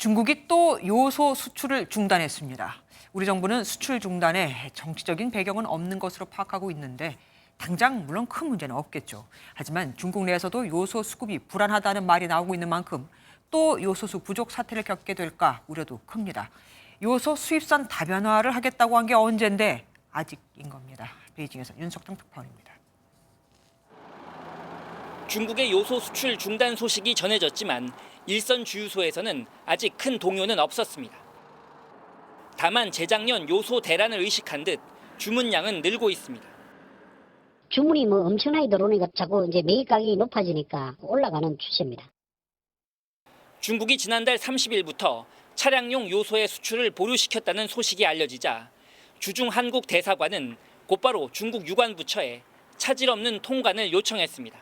중국이 또 요소 수출을 중단했습니다. 우리 정부는 수출 중단에 정치적인 배경은 없는 것으로 파악하고 있는데 당장 물론 큰 문제는 없겠죠. 하지만 중국 내에서도 요소 수급이 불안하다는 말이 나오고 있는 만큼 또 요소수 부족 사태를 겪게 될까 우려도 큽니다. 요소 수입선 다변화를 하겠다고 한 게 언젠데 아직인 겁니다. 베이징에서 윤석정 특파원입니다. 중국의 요소 수출 중단 소식이 전해졌지만 일선 주유소에서는 아직 큰 동요는 없었습니다. 다만 재작년 요소 대란을 의식한 듯 주문량은 늘고 있습니다. 주문이 엄청나게 들어오니까 자꾸 이제 매일 가격이 높아지니까 올라가는 추세입니다. 중국이 지난달 30일부터 차량용 요소의 수출을 보류시켰다는 소식이 알려지자 주중 한국 대사관은 곧바로 중국 유관부처에 차질 없는 통관을 요청했습니다.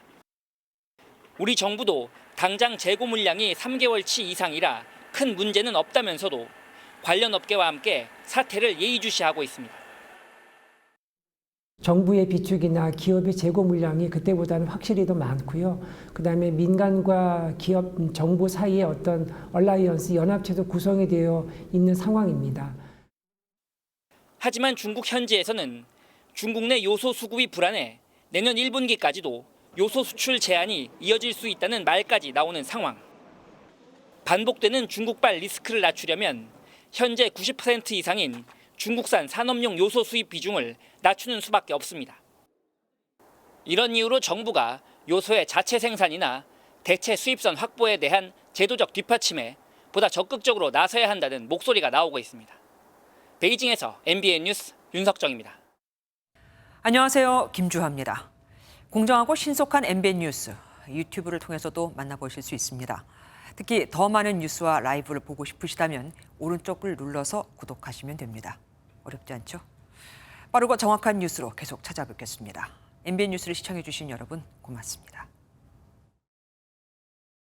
우리 정부도 당장 재고 물량이 3개월치 이상이라 큰 문제는 없다면서도 관련 업계와 함께 사태를 예의주시하고 있습니다. 정부의 비축이나 기업의 재고 물량이 그때보다는 확실히 더 많고요. 그다음에 민간과 기업, 정부 사이에 어떤 얼라이언스, 연합체도 구성이 되어 있는 상황입니다. 하지만 중국 현지에서는 중국 내 요소 수급이 불안해 내년 1분기까지도 요소 수출 제한이 이어질 수 있다는 말까지 나오는 상황. 반복되는 중국발 리스크를 낮추려면 현재 90% 이상인 중국산 산업용 요소 수입 비중을 낮추는 수밖에 없습니다. 이런 이유로 정부가 요소의 자체 생산이나 대체 수입선 확보에 대한 제도적 뒷받침에 보다 적극적으로 나서야 한다는 목소리가 나오고 있습니다. 베이징에서 MBN 뉴스 윤석정입니다. 안녕하세요. 김주하입니다. 공정하고 신속한 MBN 뉴스, 유튜브를 통해서도 만나보실 수 있습니다. 특히 더 많은 뉴스와 라이브를 보고 싶으시다면 오른쪽을 눌러서 구독하시면 됩니다. 어렵지 않죠? 빠르고 정확한 뉴스로 계속 찾아뵙겠습니다. MBN 뉴스를 시청해주신 여러분 고맙습니다.